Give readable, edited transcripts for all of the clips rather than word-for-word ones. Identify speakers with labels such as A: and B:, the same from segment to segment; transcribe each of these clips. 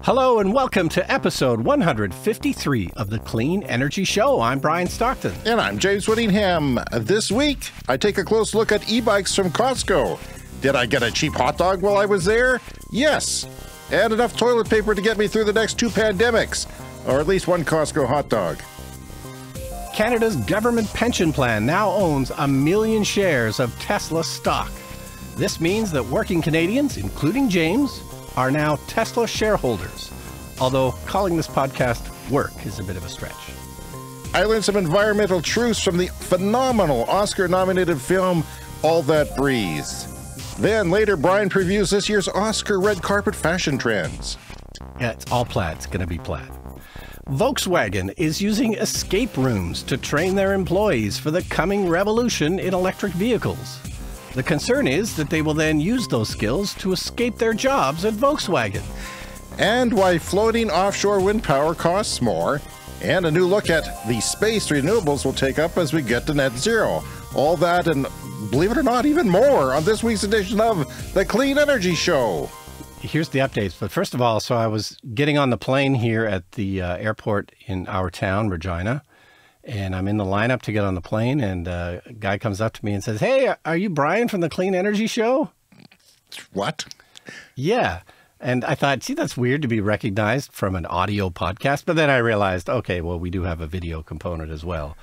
A: Hello and welcome to episode 153 of the Clean Energy Show. I'm Brian Stockton.
B: And I'm James Whittingham. This week, I take a close look at e-bikes from Costco. Did I get a cheap hot dog while I was there? Yes. And enough toilet paper to get me through the next two pandemics. Or at least one Costco hot dog.
A: Canada's government pension plan now owns 1 million shares of Tesla stock. This means that working Canadians, including James, are now Tesla shareholders, although calling this podcast work is a bit of a stretch.
B: I learned some environmental truths from the phenomenal Oscar-nominated film All That Breathes. Then later, Brian previews this year's Oscar red carpet fashion trends.
A: Yeah, it's all plaid. It's going to be plaid. Volkswagen is using escape rooms to train their employees for the coming revolution in electric vehicles. The concern is that they will then use those skills to escape their jobs at Volkswagen.
B: And why floating offshore wind power costs more. And a new look at the space renewables will take up as we get to net zero. All that and, believe it or not, even more on this week's edition of the Clean Energy Show.
A: Here's the updates. But first of all, so I was getting on the plane here at the airport in our town, Regina. And I'm in the lineup to get on the plane, and a guy comes up to me and says, "Hey, are you Brian from the Clean Energy Show?"
B: What?
A: Yeah. And I thought, gee, that's weird to be recognized from an audio podcast. But then I realized, okay, well, we do have a video component as well.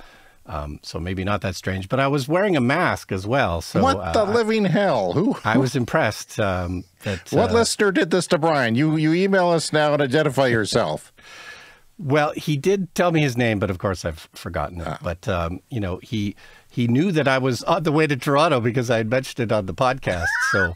A: So maybe not that strange. But I was wearing a mask as well. So
B: what the living hell? Who?
A: I was impressed that...
B: What listener did this to Brian? You email us now and identify yourself.
A: Well, he did tell me his name, but of course I've forgotten it. But, you know, he knew that I was on the way to Toronto because I had mentioned it on the podcast. So,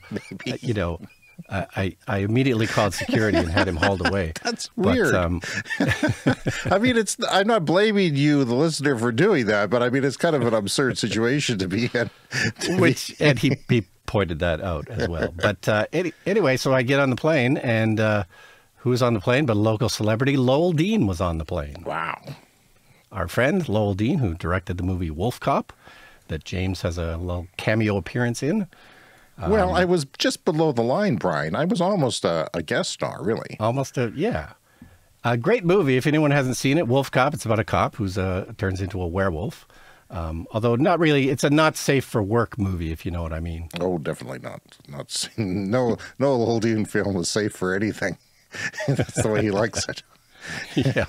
A: you know, I immediately called security and had him hauled away.
B: That's weird. I mean, I'm not blaming you, the listener, for doing that, but I mean, it's kind of an absurd situation to be in.
A: And he pointed that out as well. But anyway, so I get on the plane and... who was on the plane but a local celebrity? Lowell Dean was on the plane.
B: Wow.
A: Our friend, Lowell Dean, who directed the movie WolfCop, that James has a little cameo appearance in.
B: Well, I was just below the line, Brian. I was almost a guest star, really.
A: Yeah. A great movie. If anyone hasn't seen it, WolfCop, it's about a cop who turns into a werewolf. Although not really, it's a not safe for work movie, if you know what I mean.
B: Oh, definitely not. No Lowell Dean film is safe for anything. That's the way he likes it.
A: Yeah.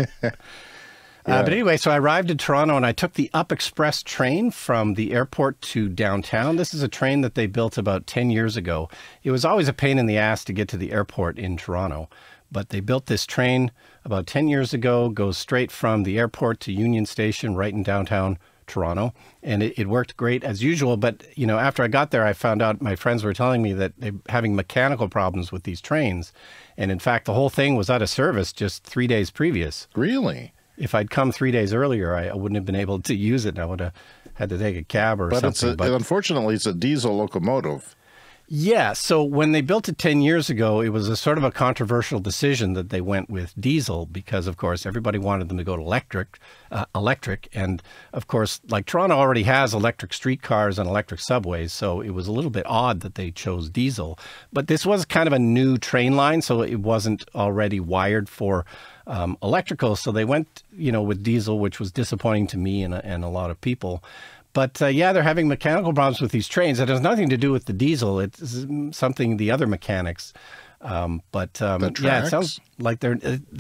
A: But anyway, so I arrived in Toronto and I took the Up Express train from the airport to downtown. This is a train that they built about 10 years ago. It was always a pain in the ass to get to the airport in Toronto. But they built this train about 10 years ago, goes straight from the airport to Union Station right in downtown Toronto, and it worked great as usual. But, you know, after I got there, I found out my friends were telling me that they're having mechanical problems with these trains. And in fact, the whole thing was out of service just 3 days previous.
B: Really?
A: If I'd come 3 days earlier, I wouldn't have been able to use it. And I would have had to take a cab or something.
B: But unfortunately, it's a diesel locomotive.
A: Yeah, so when they built it 10 years ago, it was a sort of a controversial decision that they went with diesel because, of course, everybody wanted them to go to electric. And, of course, like Toronto already has electric streetcars and electric subways, so it was a little bit odd that they chose diesel. But this was kind of a new train line, so it wasn't already wired for electrical. So they went, you know, with diesel, which was disappointing to me and a lot of people. But, yeah, they're having mechanical problems with these trains. It has nothing to do with the diesel. It's something the other mechanics. Yeah, it sounds like they're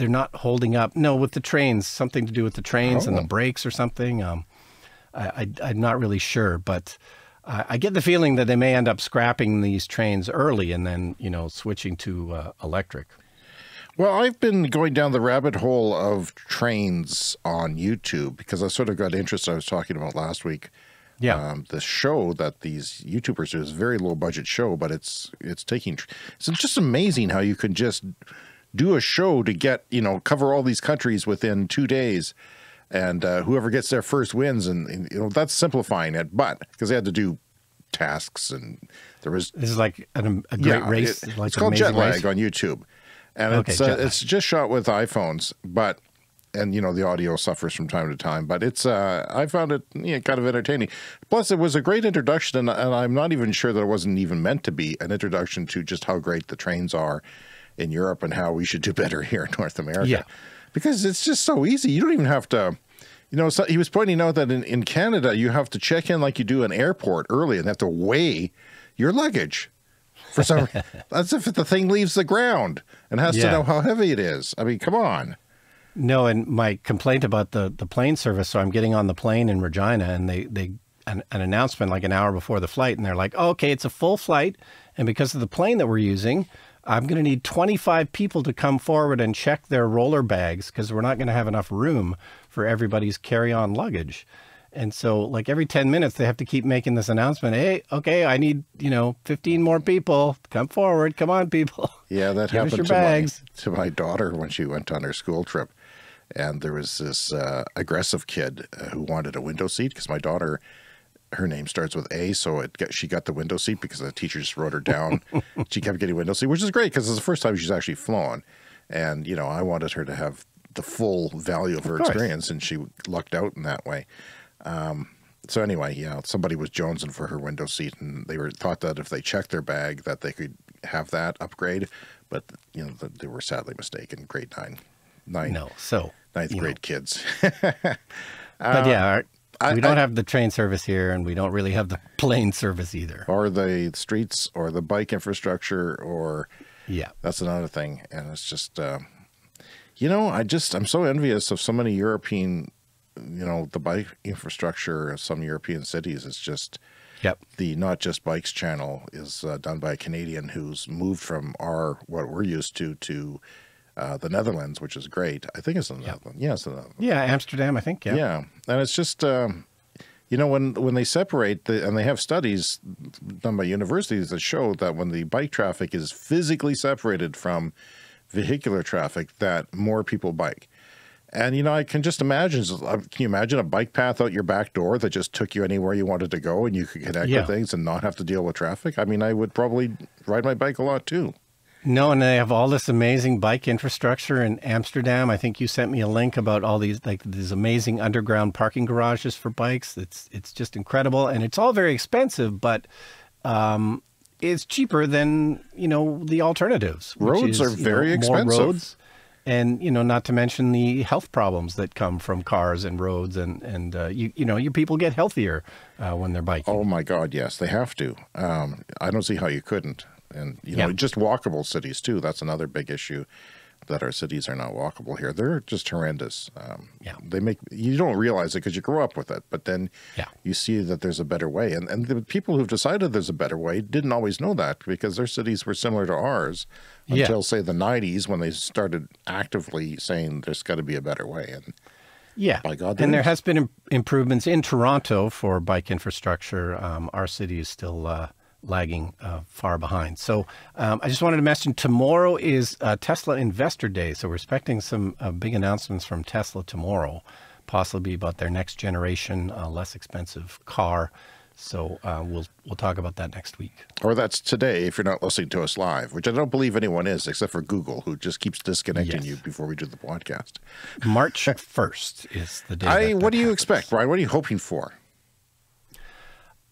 A: not holding up. No, with the trains, something to do with the trains and the brakes or something. I'm not really sure. But I get the feeling that they may end up scrapping these trains early and then, you know, switching to electric.
B: Well, I've been going down the rabbit hole of trains on YouTube because I sort of got interested. I was talking about last week.
A: Yeah.
B: The show that these YouTubers do is a very low budget show, but it's just amazing how you can just do a show to get, you know, cover all these countries within 2 days. And whoever gets there first wins. And, you know, that's simplifying it. But because they had to do tasks and this
A: is like a great race.
B: It's called Jet Lag on YouTube. And it's just shot with iPhones, and you know, the audio suffers from time to time, but I found it kind of entertaining. Plus, it was a great introduction, and I'm not even sure that it wasn't even meant to be an introduction to just how great the trains are in Europe and how we should do better here in North America.
A: Yeah.
B: Because it's just so easy. You don't even have to, you know, so he was pointing out that in Canada, you have to check in like you do an airport early and have to weigh your luggage. For some, as if the thing leaves the ground and has to know how heavy it is. I mean, come on.
A: No, and my complaint about the plane service, so I'm getting on the plane in Regina, and an announcement like an hour before the flight, and they're like, oh, okay, it's a full flight, and because of the plane that we're using, I'm going to need 25 people to come forward and check their roller bags because we're not going to have enough room for everybody's carry-on luggage. And so like every 10 minutes, they have to keep making this announcement. Hey, okay, I need, 15 more people. Come forward. Come on, people.
B: Yeah, that
A: Give us
B: happened
A: your
B: to my daughter when she went on her school trip. And there was this aggressive kid who wanted a window seat because my daughter, her name starts with A, so she got the window seat because the teacher just wrote her down. She kept getting window seat, which is great because it's the first time she's actually flown. And, I wanted her to have the full value of her experience, and she lucked out in that way. So anyway, somebody was jonesing for her window seat, and they thought that if they checked their bag that they could have that upgrade, but they were sadly mistaken. Grade 9th grade kids.
A: But yeah, we don't have the train service here, and we don't really have the plane service either,
B: or the streets, or the bike infrastructure, or that's another thing. And it's just, I'm so envious of so many European. The bike infrastructure of some European cities is just the Not Just Bikes channel is done by a Canadian who's moved from what we're used to the Netherlands, which is great. I think it's the Netherlands. Yeah, it's the Netherlands.
A: Yeah, Amsterdam, I think.
B: Yeah, and it's just when they separate and they have studies done by universities that show that when the bike traffic is physically separated from vehicular traffic, that more people bike. And, I can just imagine, can you imagine a bike path out your back door that just took you anywhere you wanted to go and you could connect with things and not have to deal with traffic? I mean, I would probably ride my bike a lot too.
A: No, and they have all this amazing bike infrastructure in Amsterdam. I think you sent me a link about all these amazing underground parking garages for bikes. It's just incredible. And it's all very expensive, but it's cheaper than, the alternatives.
B: Roads are very expensive.
A: More roads. And, not to mention the health problems that come from cars and roads. And your people get healthier when they're biking.
B: Oh, my God, yes, they have to. I don't see how you couldn't. And, just walkable cities, too. That's another big issue, that our cities are not walkable here. They're just horrendous. You don't realize it because you grow up with it, but then you see that there's a better way. And the people who've decided there's a better way didn't always know that because their cities were similar to ours until, say, the 90s when they started actively saying there's got to be a better way. And by God,
A: there has been improvements in Toronto for bike infrastructure. Our city is still lagging far behind. So I just wanted to mention tomorrow is Tesla Investor Day. So we're expecting some big announcements from Tesla tomorrow, possibly about their next generation, less expensive car. So we'll talk about that next week.
B: Or that's today if you're not listening to us live, which I don't believe anyone is except for Google, who just keeps disconnecting you before we do the podcast.
A: March 1st is the day.
B: What do you expect, Brian? What are you hoping for?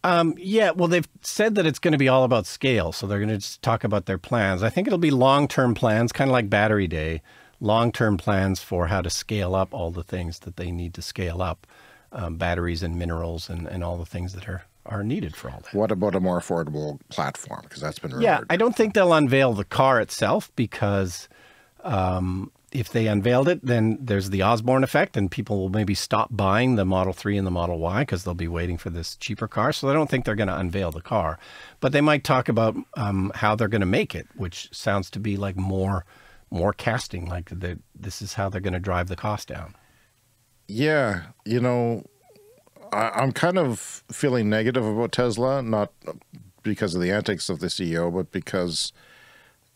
A: Well, they've said that it's going to be all about scale. So they're going to just talk about their plans. I think it'll be long-term plans, kind of like Battery Day, long-term plans for how to scale up all the things that they need to scale up, batteries and minerals and all the things that are needed for all that.
B: What about a more affordable platform? Because that's been rumored.
A: Yeah, I don't think they'll unveil the car itself because if they unveiled it, then there's the Osborne effect and people will maybe stop buying the Model 3 and the Model Y because they'll be waiting for this cheaper car. So I don't think they're going to unveil the car. But they might talk about how they're going to make it, which sounds to be like more casting, like this is how they're going to drive the cost down. Yeah,
B: I'm kind of feeling negative about Tesla, not because of the antics of the CEO, but because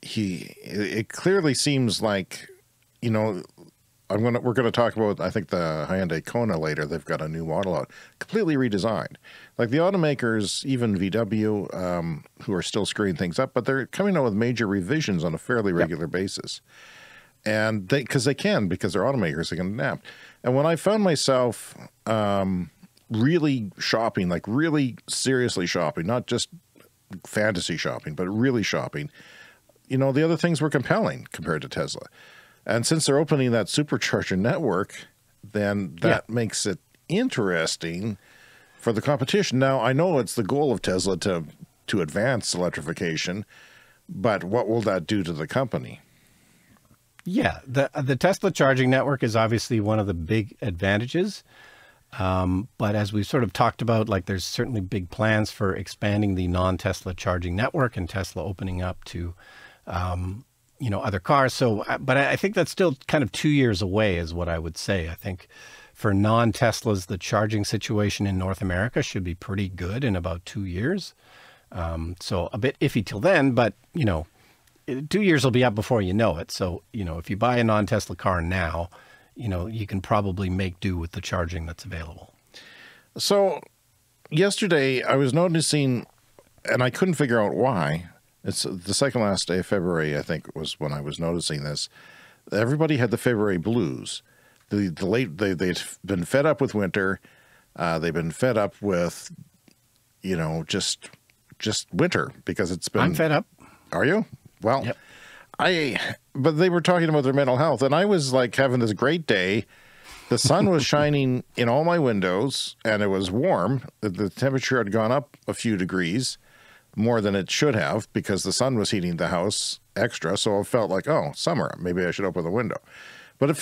B: it clearly seems like, we're going to talk about, I think, the Hyundai Kona later. They've got a new model out, completely redesigned. Like the automakers, even VW, who are still screwing things up, but they're coming out with major revisions on a fairly regular basis. And because they're automakers, they can adapt. And when I found myself really shopping, like really seriously shopping, not just fantasy shopping, but really shopping, you know, the other things were compelling compared to Tesla. And since they're opening that supercharger network, then that makes it interesting for the competition. Now, I know it's the goal of Tesla to advance electrification, but what will that do to the company?
A: Yeah, the Tesla charging network is obviously one of the big advantages. But as we've sort of talked about, like there's certainly big plans for expanding the non-Tesla charging network and Tesla opening up to, you know, other cars. So, but I think that's still kind of 2 years away is what I would say. I think for non-Teslas, the charging situation in North America should be pretty good in about 2 years. So a bit iffy till then, but, you know, 2 years will be up before you know it. So, you know, if you buy a non-Tesla car now, you know, you can probably make do with the charging that's available.
B: So yesterday I was noticing, and I couldn't figure out why. It's the second last day of February, I think, was when I was noticing this. Everybody had the February blues. They'd been fed up with winter. They've been fed up with, you know, just winter because it's been.
A: I'm fed up.
B: Are you? Well,
A: yep.
B: But they were talking about their mental health, and I was like having this great day. The sun was shining in all my windows, and it was warm. The temperature had gone up a few degrees, more than it should have, because the sun was heating the house extra. So it felt like, oh, summer. Maybe I should open the window. But it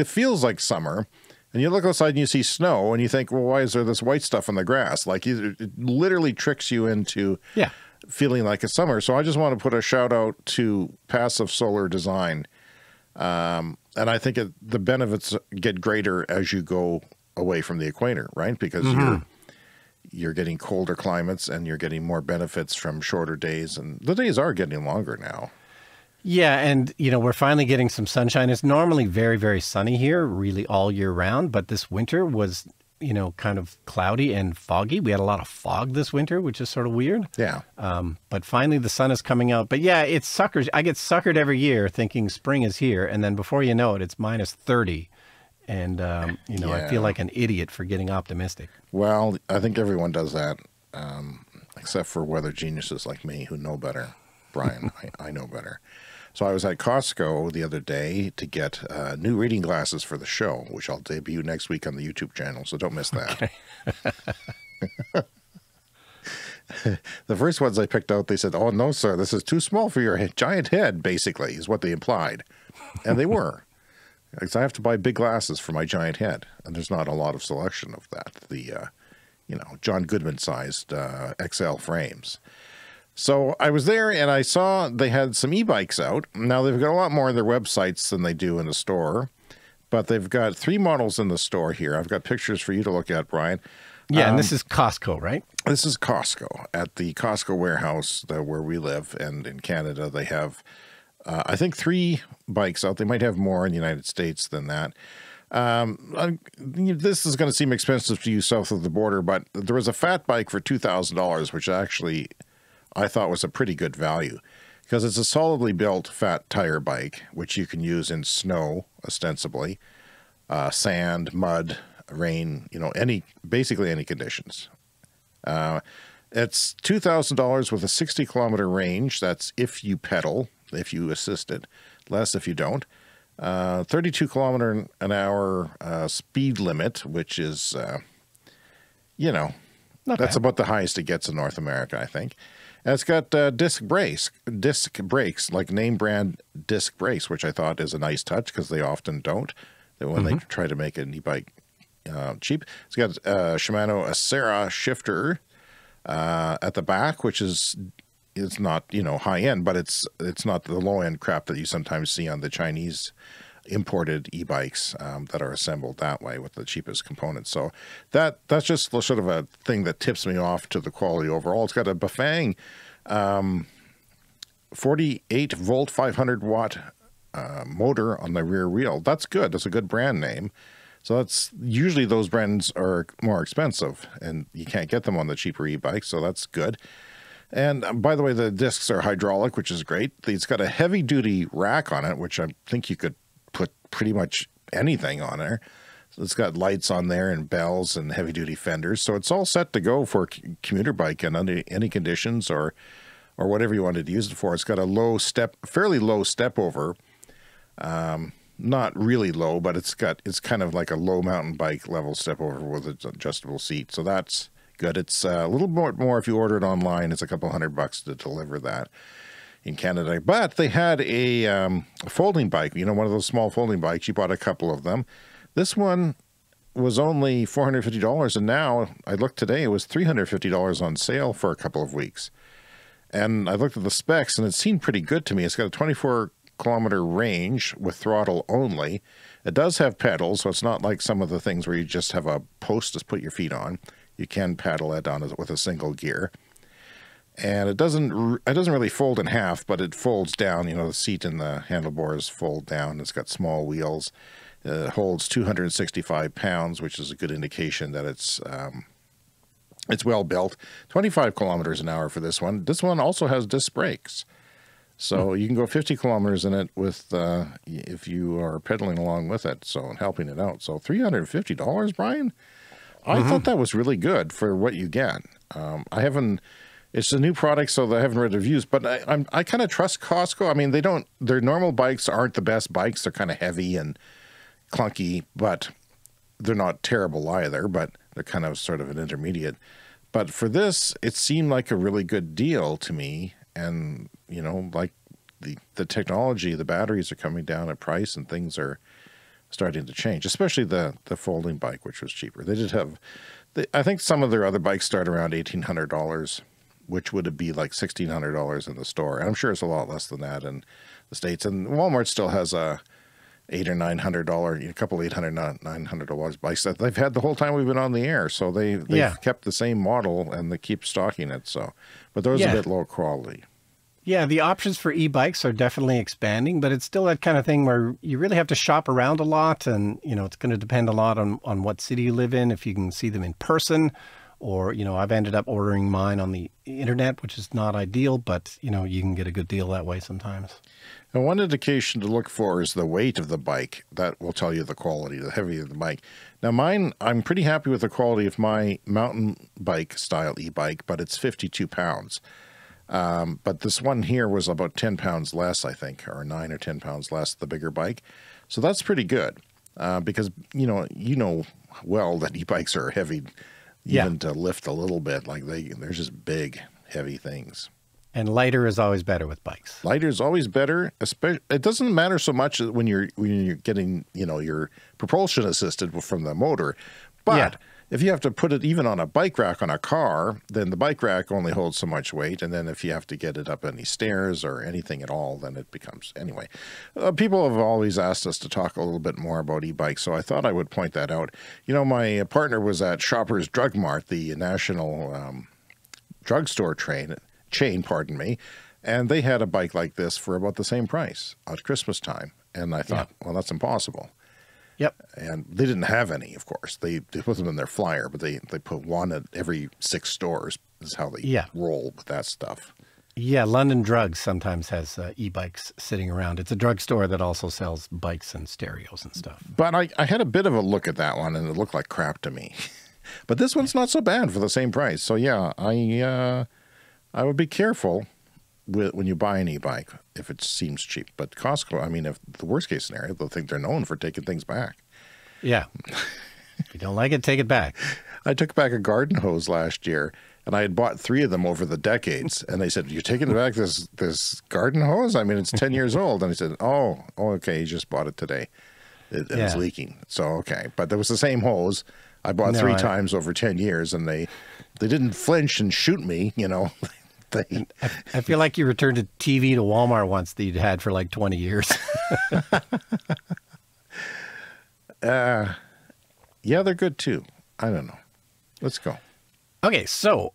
B: feels like summer. And you look outside and you see snow, and you think, well, why is there this white stuff on the grass? Like it literally tricks you into feeling like it's summer. So I just want to put a shout out to Passive Solar Design. And I think the benefits get greater as you go away from the equator, right? Because you're getting colder climates and you're getting more benefits from shorter days. And the days are getting longer now.
A: Yeah, and, you know, we're finally getting some sunshine. It's normally very, very sunny here, really all year round. But this winter was, you know, kind of cloudy and foggy. We had a lot of fog this winter, which is sort of weird.
B: Yeah.
A: But finally the sun is coming out. But yeah, it's suckers. I get suckered every year thinking spring is here. And then before you know it, it's minus 30. And, you know, I feel like an idiot for getting optimistic.
B: Well, I think everyone does that, except for weather geniuses like me who know better. Brian, I know better. So I was at Costco the other day to get new reading glasses for the show, which I'll debut next week on the YouTube channel, so don't miss that. Okay. The first ones I picked out, they said, oh, no, sir, this is too small for your giant head, basically, is what they implied. And they were. Because I have to buy big glasses for my giant head, and there's not a lot of selection of that. The, you know, John Goodman-sized XL frames. So I was there and I saw they had some e-bikes out. Now they've got a lot more on their websites than they do in the store, but they've got 3 models in the store here. I've got pictures for you to look at, Brian.
A: Yeah, and this is Costco, right?
B: This is Costco. At the Costco warehouse where we live, and in Canada, they have, I think, 3 bikes out. They might have more in the United States than that. This is going to seem expensive to you south of the border, but there was a fat bike for $2,000, which actually I thought was a pretty good value because it's a solidly built fat tire bike, which you can use in snow, ostensibly, sand, mud, rain, you know, basically any conditions. It's $2,000 with a 60-kilometer range. That's if you pedal, if you assist it, less if you don't. 32 an hour speed limit, which is, you know, that's about the highest it gets in North America, I think. And it's got disc brakes, like name brand disc brakes, which I thought is a nice touch because they often don't. When they try to make an e-bike cheap. It's got Shimano Acera shifter at the back, which is not, you know, high end, but it's not the low end crap that you sometimes see on the Chinese imported e-bikes that are assembled that way with the cheapest components. So that's just sort of a thing that tips me off to the quality overall. It's got a Bafang 48 volt 500 watt motor on the rear wheel. That's good. That's a good brand name. So that's usually those brands are more expensive and you can't get them on the cheaper e-bikes. So that's good. And by the way, the discs are hydraulic, which is great. It's got a heavy duty rack on it, which I think you could put pretty much anything on there. So it's got lights on there and bells and heavy duty fenders. So it's all set to go for a commuter bike in under any conditions or or whatever you wanted to use it for. It's got a fairly low step over. Not really low, but it's kind of like a low mountain bike level step over with an adjustable seat. So that's good. It's a little more if you order it online. It's a couple $100 to deliver that in Canada. But they had a folding bike, you know, one of those small folding bikes. You bought a couple of them. This one was only $450, and now I looked today, it was $350 on sale for a couple of weeks. And I looked at the specs, and it seemed pretty good to me. It's got a 24-kilometer range with throttle only. It does have pedals, so it's not like some of the things where you just have a post to put your feet on. You can paddle it on with a single gear. And it doesn't really fold in half, but it folds down. You know, the seat and the handlebars fold down. It's got small wheels. It holds 265 pounds, which is a good indication that it's well built. 25 kilometers an hour for this one. This one also has disc brakes. So you can go 50 kilometers in it with if you are pedaling along with it, so helping it out. So $350, Brian? I thought that was really good for what you get. It's a new product, so I haven't read reviews, but I kind of trust Costco. I mean, their normal bikes aren't the best bikes. They're kind of heavy and clunky, but they're not terrible either, but they're kind of sort of an intermediate. But for this, it seemed like a really good deal to me. And, you know, like the technology, the batteries are coming down in price and things are starting to change, especially the folding bike, which was cheaper. They did have, I think some of their other bikes start around $1,800, which would be like $1,600 in the store. And I'm sure it's a lot less than that in the States. And Walmart still has a $800 or $900, a couple $800, $900 bikes that they've had the whole time we've been on the air. So they've kept the same model and they keep stocking it. So, but those are a bit low quality.
A: Yeah, the options for e-bikes are definitely expanding, but it's still that kind of thing where you really have to shop around a lot, and you know it's going to depend a lot on what city you live in, if you can see them in person, or you know I've ended up ordering mine on the internet, which is not ideal, but you know you can get a good deal that way sometimes.
B: Now, one indication to look for is the weight of the bike. That will tell you the quality, the heavier the bike. Now mine, I'm pretty happy with the quality of my mountain bike style e-bike, but it's 52 pounds. But this one here was about 10 pounds less, I think, or 9 or 10 pounds less, the bigger bike. So that's pretty good, because, you know well that e-bikes are heavy, even to lift a little bit. Like they're just big, heavy things.
A: And lighter is always better with bikes. Lighter
B: is always better. Especially, it doesn't matter so much when you're getting, you know, your propulsion assisted from the motor, but if you have to put it even on a bike rack on a car, then the bike rack only holds so much weight. And then if you have to get it up any stairs or anything at all, then it becomes, anyway. People have always asked us to talk a little bit more about e-bikes, so I thought I would point that out. You know, my partner was at Shoppers Drug Mart, the national drugstore chain, pardon me, and they had a bike like this for about the same price at Christmas time. And I thought, well, that's impossible.
A: Yep.
B: And they didn't have any, of course. They put them in their flyer, but they put one at every 6 stores is how they roll with that stuff.
A: Yeah, London Drugs sometimes has e-bikes sitting around. It's a drugstore that also sells bikes and stereos and stuff.
B: But I had a bit of a look at that one, and it looked like crap to me. But this one's not so bad for the same price. So yeah, I would be careful when you buy an e-bike if it seems cheap. But Costco, I mean, if the worst case scenario, they'll think they're known for taking things back. Yeah.
A: If you don't like it, take it back.
B: I took back a garden hose last year, and I had bought 3 of them over the decades. And they said, "You're taking back this garden hose? I mean, it's 10 years old." And I said, oh, okay, you just bought it today. It was leaking. So, okay. But there was the same hose. I bought 3 times over 10 years, and they didn't flinch and shoot me, you know.
A: I feel like you returned a TV to Walmart once that you'd had for like 20 years.
B: Yeah, they're good too. I don't know. Let's go.
A: Okay, so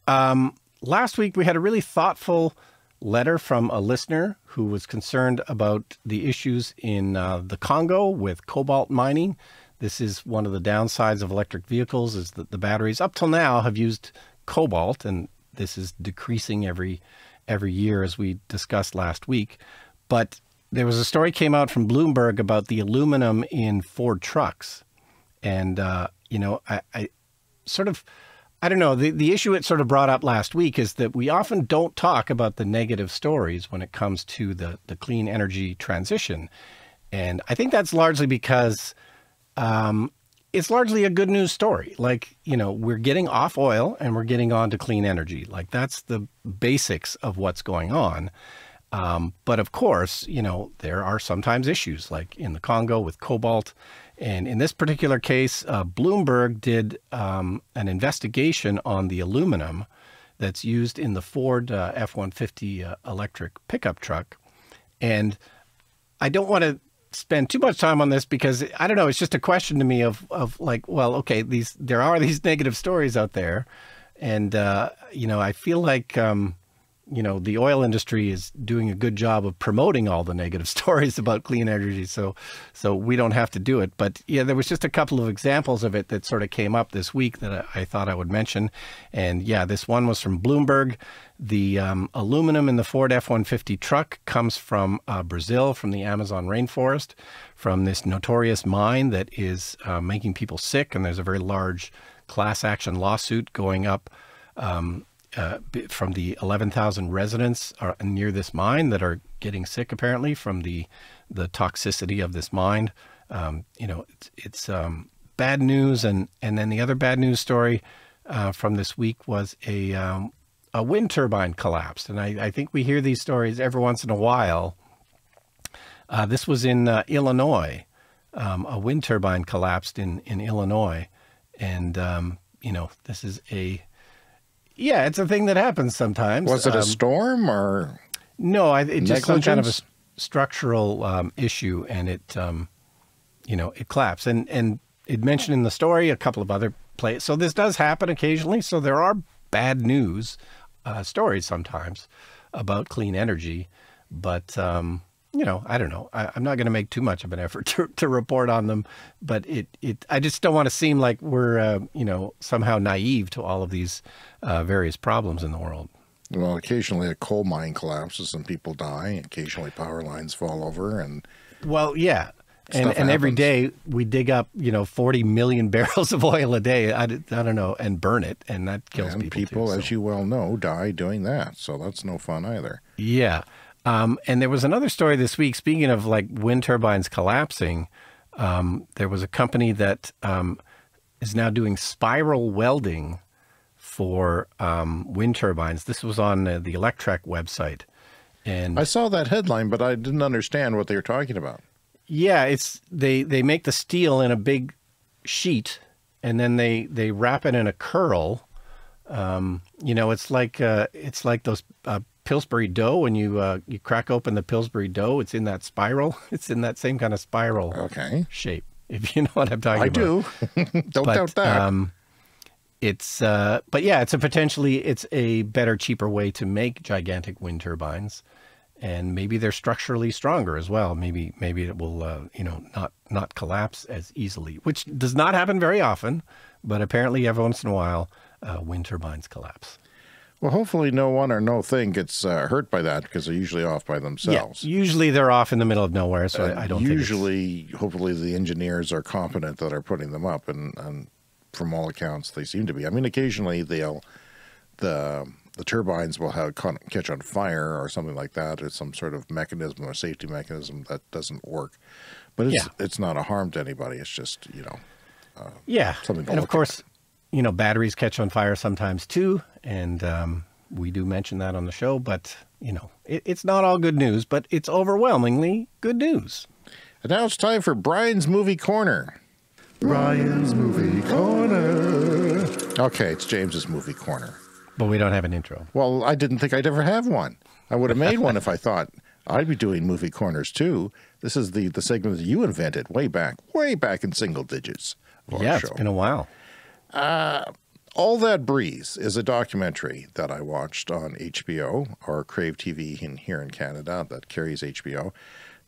A: last week we had a really thoughtful letter from a listener who was concerned about the issues in the Congo with cobalt mining. This is one of the downsides of electric vehicles, is that the batteries up till now have used cobalt, and this is decreasing every year, as we discussed last week. But there was a story came out from Bloomberg about the aluminum in Ford trucks. And, you know, I sort of I don't know. The issue it sort of brought up last week is that we often don't talk about the negative stories when it comes to the clean energy transition. And I think that's largely because it's largely a good news story. Like, we're getting off oil and we're getting on to clean energy. Like, that's the basics of what's going on. But of course, there are sometimes issues like in the Congo with cobalt. And in this particular case, Bloomberg did an investigation on the aluminum that's used in the Ford F-150 electric pickup truck. And I don't want to spend too much time on this because, I don't know, it's just a question to me of like, well, okay, there are these negative stories out there. And, I feel like, the oil industry is doing a good job of promoting all the negative stories about clean energy. So we don't have to do it. But yeah, there was just a couple of examples of it that sort of came up this week that I thought I would mention. And yeah, this one was from Bloomberg. The aluminum in the Ford F-150 truck comes from Brazil, from the Amazon rainforest, from this notorious mine that is making people sick. And there's a very large class action lawsuit going up from the 11,000 residents near this mine that are getting sick, apparently, from the toxicity of this mine. It's bad news. And then the other bad news story from this week was a wind turbine collapsed. And I think we hear these stories every once in a while. This was in Illinois. A wind turbine collapsed in Illinois. And, this is yeah, it's a thing that happens sometimes.
B: Was it a storm or
A: no? It's just some kind of a structural issue, and it collapsed. And it mentioned in the story a couple of other places. So this does happen occasionally. So there are bad news stories sometimes about clean energy, but I don't know. I'm not going to make too much of an effort to report on them, but I just don't want to seem like we're, somehow naive to all of these various problems in the world.
B: Well, occasionally a coal mine collapses and people die. Occasionally power lines fall over and.
A: Well, yeah. And every day we dig up, 40 million barrels of oil a day. I don't know, and burn it. And that kills people. And
B: people,
A: too,
B: as you well know, die doing that. So that's no fun either.
A: Yeah. And there was another story this week, speaking of like wind turbines collapsing, there was a company that is now doing spiral welding for wind turbines. This was on the Electrek website. And
B: I saw that headline, but I didn't understand what they were talking about.
A: Yeah, they make the steel in a big sheet, and then they wrap it in a curl. It's like those Pillsbury dough. When you crack open the Pillsbury dough, it's in that spiral. It's in that same kind of spiral shape, if you know what I'm talking about.
B: I do. Don't doubt that.
A: It's a better, cheaper way to make gigantic wind turbines. And maybe they're structurally stronger as well. Maybe it will, not collapse as easily, which does not happen very often. But apparently every once in a while, wind turbines collapse.
B: Well, hopefully no one or no thing gets hurt by that, because they're usually off by themselves.
A: Yeah, usually they're off in the middle of nowhere, so I don't think
B: usually, hopefully the engineers are competent that are putting them up, and from all accounts, they seem to be. I mean, occasionally the turbines will catch on fire or something like that, or some sort of mechanism or safety mechanism that doesn't work. But it's not a harm to anybody. It's just, something to look
A: and of course, batteries catch on fire sometimes too. And we do mention that on the show, but, it's not all good news, but it's overwhelmingly good news.
B: And now it's time for Brian's Movie Corner.
C: Brian's Movie Corner.
B: Okay, it's James's Movie Corner.
A: But we don't have an intro.
B: Well, I didn't think I'd ever have one. I would have made one if I thought I'd be doing movie corners too. This is the segment that you invented way back in single digits.
A: Yeah, it's been a while.
B: All That Breeze is a documentary that I watched on HBO, or Crave TV here in Canada that carries HBO.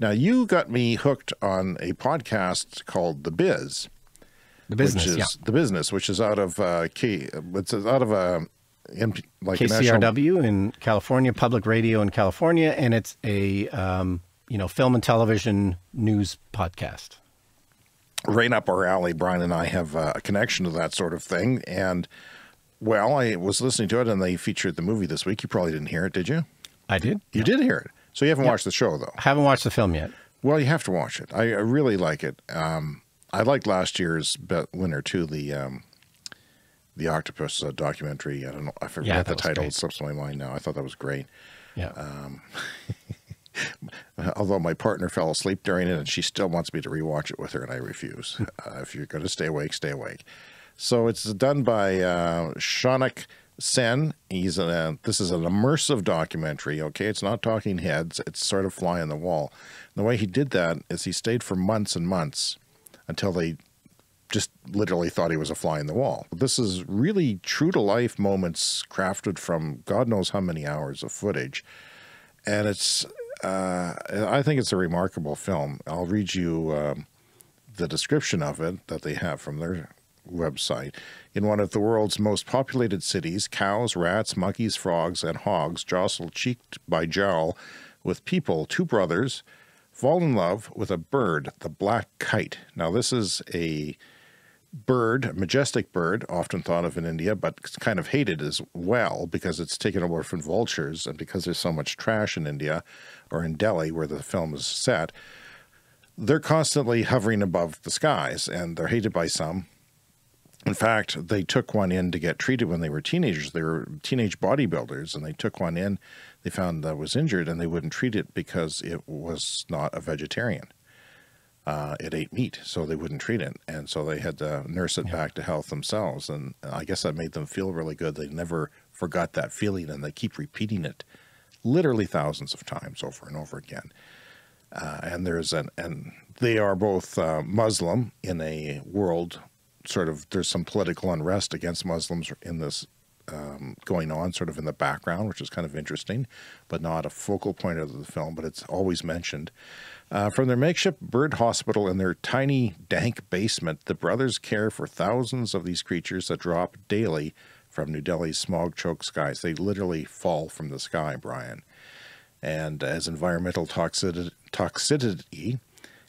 B: Now, you got me hooked on a podcast called The Biz.
A: The Business,
B: The Business, which is out of
A: KCRW in California, public radio in California, and it's a film and television news podcast.
B: Right up our alley. Brian and I have a connection to that sort of thing, and Well, I was listening to it, and they featured the movie this week. You probably didn't hear it, did you?
A: I did.
B: You did hear it. So you haven't watched the show, though.
A: I haven't watched the film yet.
B: Well, you have to watch it. I really like it. I liked last year's winner, too, the octopus documentary. I don't know. I forget the title. It slips my mind now. I thought that was great.
A: Yeah.
B: Although my partner fell asleep during it, and she still wants me to rewatch it with her, and I refuse. If you're going to stay awake, stay awake. So it's done by Ioniq Sen. This is an immersive documentary, okay? It's not talking heads. It's sort of fly on the wall. And the way he did that is he stayed for months and months until they just literally thought he was a fly in the wall. This is really true-to-life moments crafted from God knows how many hours of footage. And it's, I think it's a remarkable film. I'll read you the description of it that they have from their website. In one of the world's most populated cities, cows, rats, monkeys, frogs, and hogs jostle cheek by jowl with people. Two brothers fall in love with a bird, the black kite. Now, this is a bird, a majestic bird, often thought of in India, but kind of hated as well because it's taken over from vultures, and because there's so much trash in India, or in Delhi, where the film is set, they're constantly hovering above the skies, and they're hated by some. In fact, they took one in to get treated when they were teenagers. They were teenage bodybuilders, and they took one in. They found that it was injured, and they wouldn't treat it because it was not a vegetarian. It ate meat, so they wouldn't treat it. And so they had to nurse it back to health themselves. And I guess that made them feel really good. They never forgot that feeling, and they keep repeating it literally thousands of times over and over again. And they are both Muslim in a world there's some political unrest against Muslims in this going on sort of in the background, which is kind of interesting, but not a focal point of the film, but it's always mentioned. From their makeshift bird hospital in their tiny, dank basement, the brothers care for thousands of these creatures that drop daily from New Delhi's smog-choked skies. They literally fall from the sky, Brian. And as environmental toxicity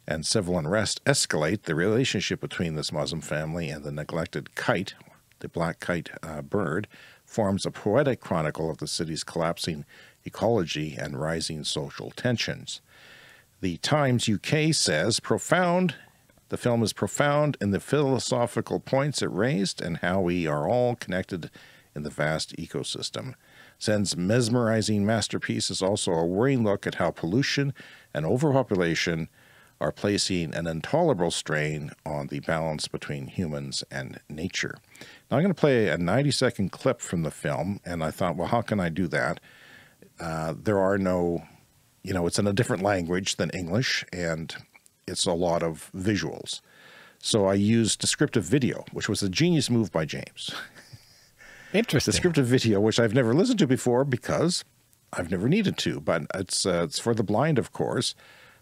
B: and civil unrest escalate, the relationship between this Muslim family and the neglected kite, the black kite bird, forms a poetic chronicle of the city's collapsing ecology and rising social tensions. The Times UK says, the film is profound in the philosophical points it raised and how we are all connected in the vast ecosystem. Sen's mesmerizing masterpiece is also a worrying look at how pollution and overpopulation are placing an intolerable strain on the balance between humans and nature. Now, I'm going to play a 90-second clip from the film, and I thought, well, how can I do that? There are no, it's in a different language than English, and it's a lot of visuals. So I used descriptive video, which was a genius move by James.
A: Interesting.
B: Descriptive video, which I've never listened to before because I've never needed to, but it's for the blind, of course.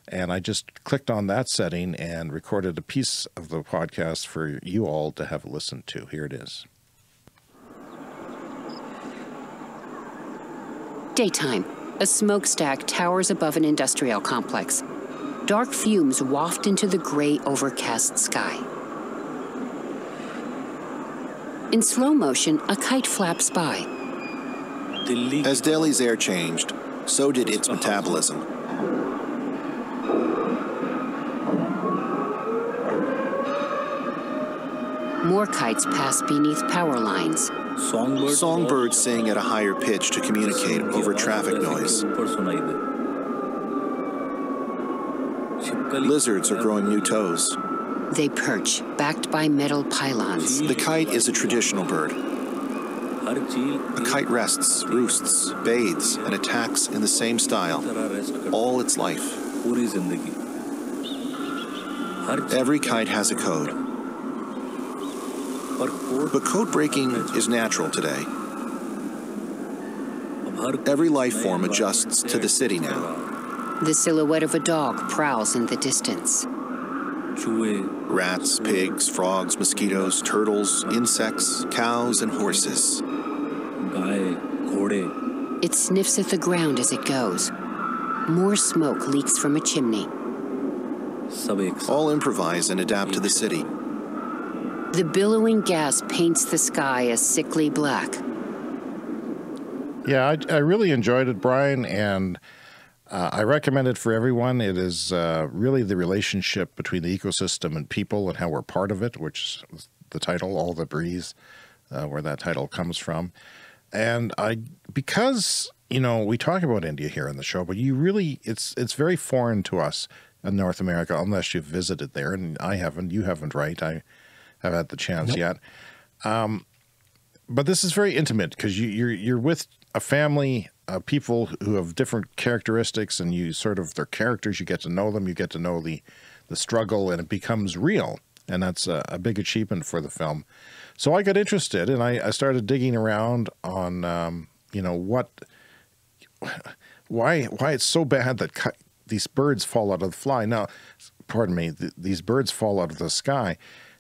B: And I just clicked on that setting and recorded a piece of the podcast for you all to have a listen to. Here it is.
D: Daytime. A smokestack towers above an industrial complex. Dark fumes waft into the gray, overcast sky. In slow motion, a kite flaps by.
E: As Delhi's air changed, so did its metabolism.
D: More kites pass beneath power lines.
E: Songbirds sing at a higher pitch to communicate over traffic noise. Lizards are growing new toes.
D: They perch, backed by metal pylons.
E: The kite is a traditional bird. A kite rests, roosts, bathes, and attacks in the same style all its life. Every kite has a code. But code breaking is natural today. Every life form adjusts to the city now.
D: The silhouette of a dog prowls in the distance.
E: Rats, pigs, frogs, mosquitoes, turtles, insects, cows, and horses.
D: It sniffs at the ground as it goes. More smoke leaks from a chimney.
E: All improvise and adapt to the city.
D: The billowing gas paints the sky a sickly black.
B: Yeah, I really enjoyed it, Brian, and I recommend it for everyone. It is really the relationship between the ecosystem and people and how we're part of it, which is the title, All That Breathe, where that title comes from. And because, you know, we talk about India here on the show, but you really, it's very foreign to us in North America, unless you've visited there, and I haven't, you haven't, right? I have had the chance yet. But this is very intimate because you're with a family of people who have different characteristics, and you sort of, their characters, you get to know them, you get to know the struggle, and it becomes real. And that's a big achievement for the film. So I got interested, and I started digging around on, you know, why it's so bad that these birds fall out of the fly. Now, pardon me, these birds fall out of the sky.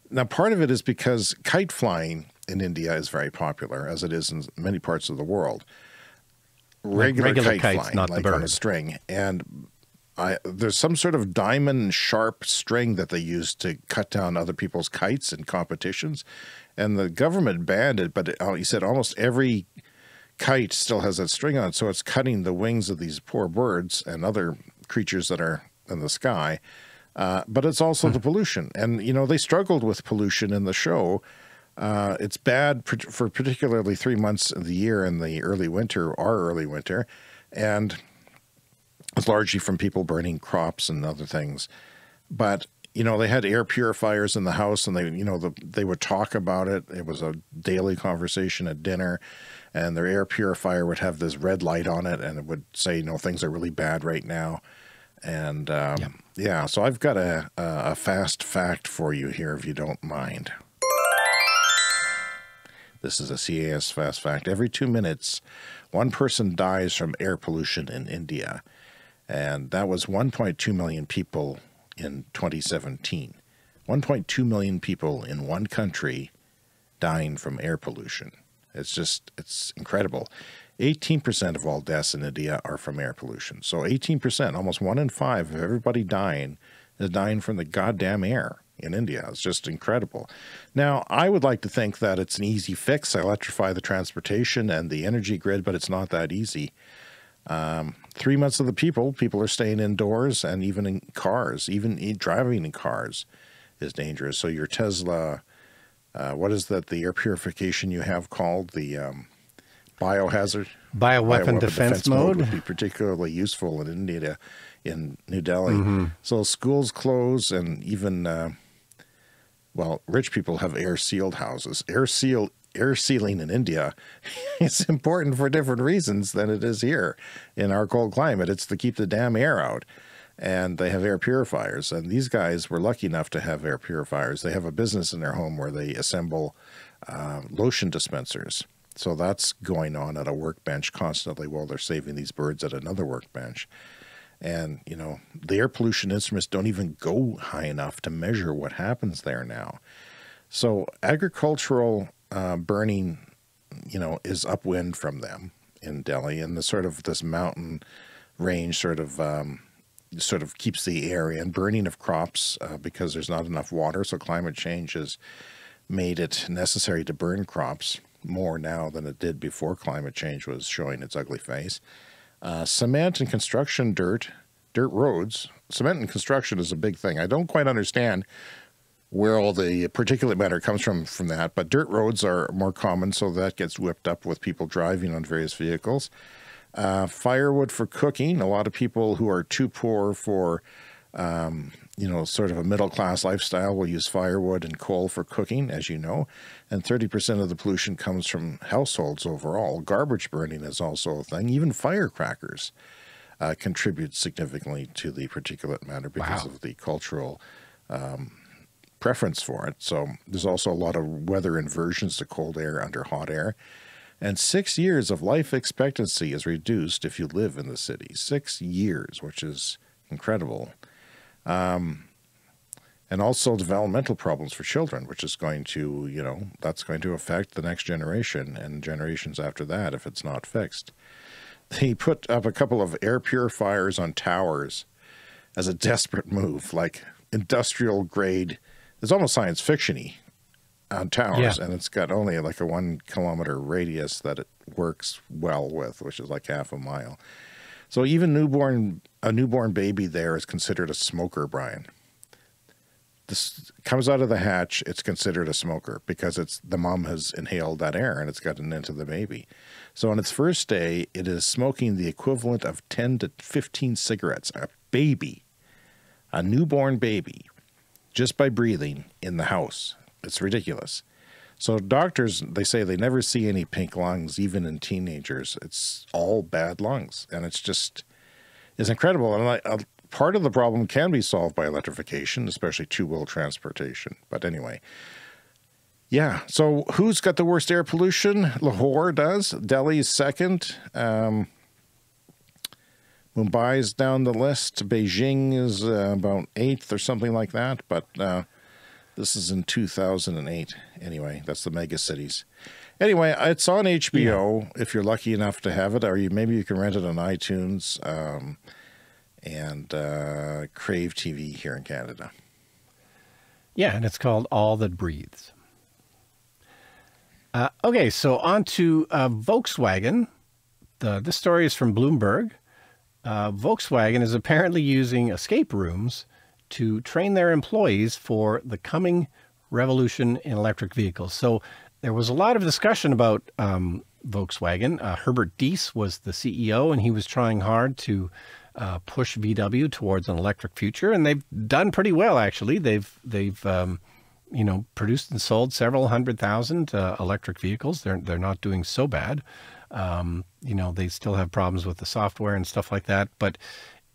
B: Now, part of it is because kite flying in India is very popular, as it is in many parts of the world. Regular kite
A: kites,
B: flying,
A: not
B: like
A: the bird.
B: on a string. And there's some sort of diamond sharp string that they use to cut down other people's kites in competitions. And the government banned it, but he said almost every kite still has that string on it. So it's cutting the wings of these poor birds and other creatures that are in the sky. But it's also the pollution. And, you know, they struggled with pollution in the show. It's bad for particularly 3 months of the year in the early winter, our early winter. And it's largely from people burning crops and other things. But, you know, they had air purifiers in the house, and they, you know, they would talk about it. It was a daily conversation at dinner, and their air purifier would have this red light on it, and it would say, you know, things are really bad right now. And yeah, so I've got a fast fact for you here, if you don't mind. This is a CAS fast fact. Every 2 minutes, one person dies from air pollution in India. And that was 1.2 million people in 2017. 1.2 million people in one country dying from air pollution. It's incredible. 18% of all deaths in India are from air pollution. So 18%, almost 1 in 5 of everybody dying is dying from the goddamn air in India. It's just incredible. Now, I would like to think that it's an easy fix. Electrify the transportation and the energy grid, but it's not that easy. 3 months of the people are staying indoors, and even in cars, even driving in cars is dangerous. So your Tesla, what is that, the air purification you have called? The bioweapon defense mode would be particularly useful in India, in New Delhi. So schools close, and even, well, rich people have air-sealed houses. Air sealing in India is important for different reasons than it is here in our cold climate. It's to keep the damn air out. And they have air purifiers. And these guys were lucky enough to have air purifiers. They have a business in their home where they assemble lotion dispensers. So that's going on at a workbench constantly while they're saving these birds at another workbench. And, you know, the air pollution instruments don't even go high enough to measure what happens there now. So agricultural burning, you know, is upwind from them in Delhi, and the sort of this mountain range sort of keeps the air in. Burning of crops because there's not enough water, so climate change has made it necessary to burn crops more now than it did before climate change was showing its ugly face. Cement and construction dirt roads. Cement and construction is a big thing. I don't quite understand where all the particulate matter comes from that, but dirt roads are more common, so that gets whipped up with people driving on various vehicles. Firewood for cooking. A lot of people who are too poor for, you know, sort of a middle-class lifestyle will use firewood and coal for cooking, as you know, and 30% of the pollution comes from households overall. Garbage burning is also a thing. Even firecrackers contribute significantly to the particulate matter because of the cultural preference for it. So there's also a lot of weather inversions to cold air under hot air. And 6 years of life expectancy is reduced if you live in the city. 6 years, which is incredible. And also developmental problems for children, which is going to, you know, that's going to affect the next generation and generations after that if it's not fixed. They put up a couple of air purifiers on towers as a desperate move, like industrial grade. It's almost science fiction-y on towers,
A: Yeah.
B: and it's got only like a 1 kilometer radius that it works well with, which is like half a mile. So even a newborn baby there is considered a smoker, Brian. This comes out of the hatch, it's considered a smoker because the mom has inhaled that air and it's gotten into the baby. So on its first day, it is smoking the equivalent of 10 to 15 cigarettes. A baby, a newborn baby, just by breathing in the house. It's ridiculous. So doctors, they say they never see any pink lungs, even in teenagers. It's all bad lungs. And it's incredible. And part of the problem can be solved by electrification, especially two-wheel transportation. But anyway, yeah. So who's got the worst air pollution? Lahore does. Delhi's second. Mumbai's down the list. Beijing is about 8th or something like that. But this is in 2008. Anyway, that's the mega cities. Anyway, it's on HBO if you're lucky enough to have it, or maybe you can rent it on iTunes and Crave TV here in Canada.
A: Yeah, and it's called All That Breathes. Okay, so on to Volkswagen. This story is from Bloomberg. Volkswagen is apparently using escape rooms to train their employees for the coming revolution in electric vehicles. So there was a lot of discussion about Volkswagen. Herbert Diess was the CEO, and he was trying hard to push VW towards an electric future, and they've done pretty well, actually. They've produced and sold several 100,000 electric vehicles. They're not doing so bad. They still have problems with the software and stuff like that, but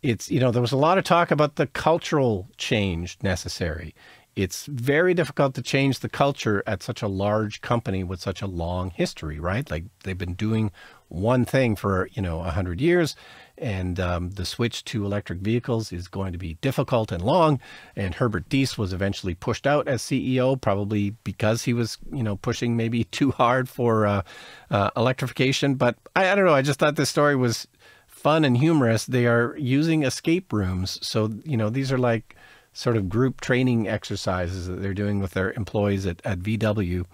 A: it's, there was a lot of talk about the cultural change necessary. It's very difficult to change the culture at such a large company with such a long history, right? Like they've been doing one thing for, 100 years, and the switch to electric vehicles is going to be difficult and long. And Herbert Diess was eventually pushed out as CEO, probably because he was, pushing maybe too hard for electrification. But I don't know. I just thought this story was fun and humorous. They are using escape rooms. So, these are like sort of group training exercises that they're doing with their employees at VW.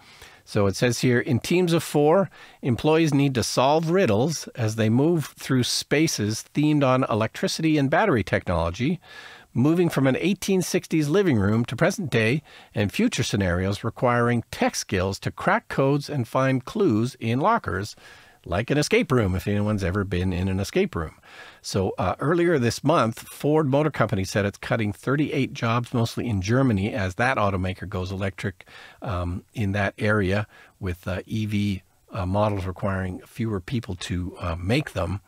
A: So it says here, in teams of 4, employees need to solve riddles as they move through spaces themed on electricity and battery technology, moving from an 1860s living room to present day and future scenarios requiring tech skills to crack codes and find clues in lockers, like an escape room, if anyone's ever been in an escape room. So earlier this month, Ford Motor Company said it's cutting 38 jobs, mostly in Germany, as that automaker goes electric in that area, with EV models requiring fewer people to make them.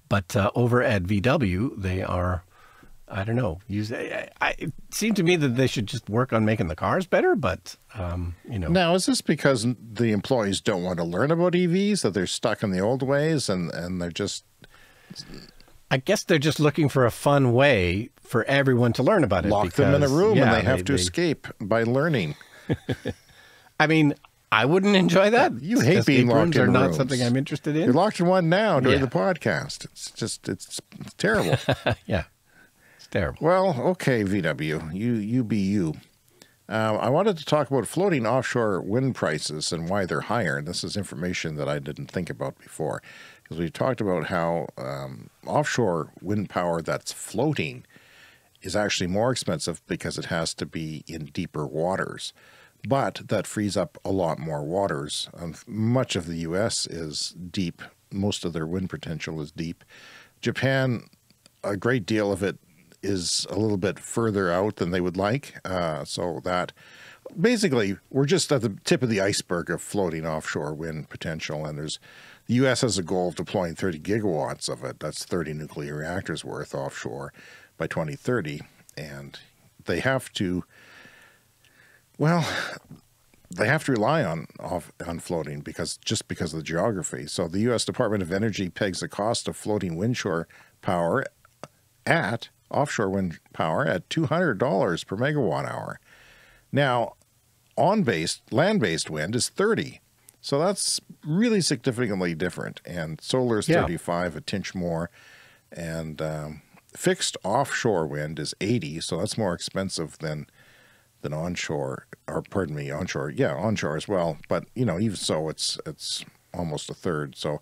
A: But over at VW, they are, I don't know, it seemed to me that they should just work on making the cars better, but,
B: Now, is this because the employees don't want to learn about EVs, that they're stuck in the old ways and they're just...
A: I guess they're just looking for a fun way for everyone to learn about it.
B: Lock them in a room and they have to escape by learning.
A: I mean, I wouldn't enjoy that.
B: You hate being locked in
A: rooms. Are not
B: rooms.
A: Something I'm interested in.
B: You're locked in one now during the podcast. It's terrible.
A: Yeah. Terrible.
B: Well, okay, VW, you be you. I wanted to talk about floating offshore wind prices and why they're higher. And this is information that I didn't think about before, because we talked about how offshore wind power that's floating is actually more expensive because it has to be in deeper waters. But that frees up a lot more waters. Much of the U.S. is deep. Most of their wind potential is deep. Japan, a great deal of it is a little bit further out than they would like. So that basically we're just at the tip of the iceberg of floating offshore wind potential. And the U.S. has a goal of deploying 30 gigawatts of it. That's 30 nuclear reactors worth offshore by 2030. And they have to, rely on floating because of the geography. So the U.S. Department of Energy pegs the cost of floating offshore wind power at $200 per megawatt hour. Now, land-based wind is 30. So that's really significantly different. And solar is 35, a tinge more. And fixed offshore wind is 80. So that's more expensive than than onshore, or pardon me, onshore. Yeah, onshore as well. But, you know, even so, it's almost a third. So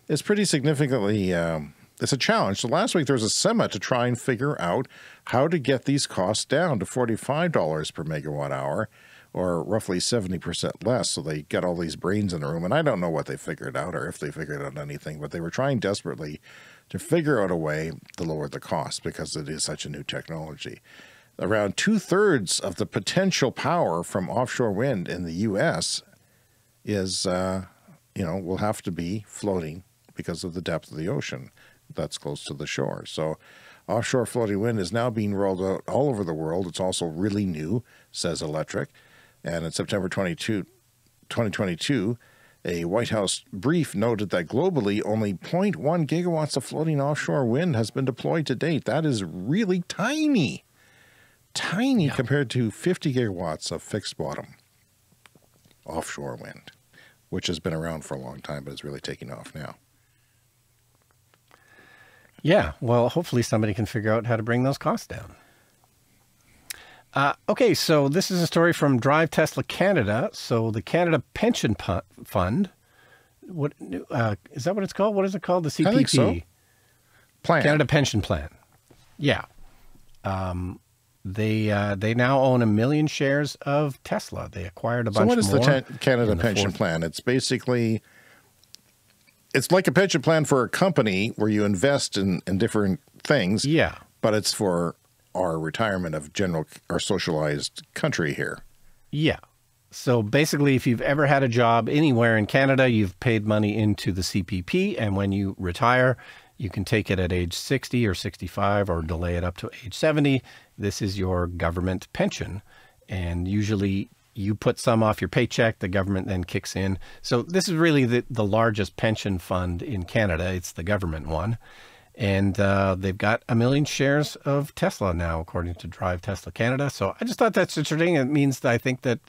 B: it's pretty significantly, it's a challenge. So last week there was a summit to try and figure out how to get these costs down to $45 per megawatt hour, or roughly 70% less. So they got all these brains in the room, and I don't know what they figured out or if they figured out anything, but they were trying desperately to figure out a way to lower the cost because it is such a new technology. Around 2/3 of the potential power from offshore wind in the U.S. is, will have to be floating because of the depth of the ocean that's close to the shore. So offshore floating wind is now being rolled out all over the world. It's also really new, says Electric. And in September 2022, a White House brief noted that globally only 0.1 gigawatts of floating offshore wind has been deployed to date. That is really tiny. Tiny compared to 50 gigawatts of fixed bottom offshore wind, which has been around for a long time, but is really taking off now.
A: Yeah, well, hopefully somebody can figure out how to bring those costs down. Okay, so this is a story from Drive Tesla Canada. So the Canada Pension Fund, what is that what it's called? What is it called? The CPP?
B: I think so. Plan.
A: Canada Pension Plan. Yeah. They now own 1 million shares of Tesla. They acquired a bunch more.
B: So what is the Canada Pension Plan? It's basically, it's like a pension plan for a company where you invest in different things.
A: Yeah.
B: But it's for our retirement of our socialized country here.
A: Yeah. So basically, if you've ever had a job anywhere in Canada, you've paid money into the CPP, and when you retire, you can take it at age 60 or 65 or delay it up to age 70. This is your government pension, and usually you put some off your paycheck, the government then kicks in. So this is really the largest pension fund in Canada. It's the government one. And they've got 1 million shares of Tesla now, according to Drive Tesla Canada. So I just thought that's interesting. It means that I think that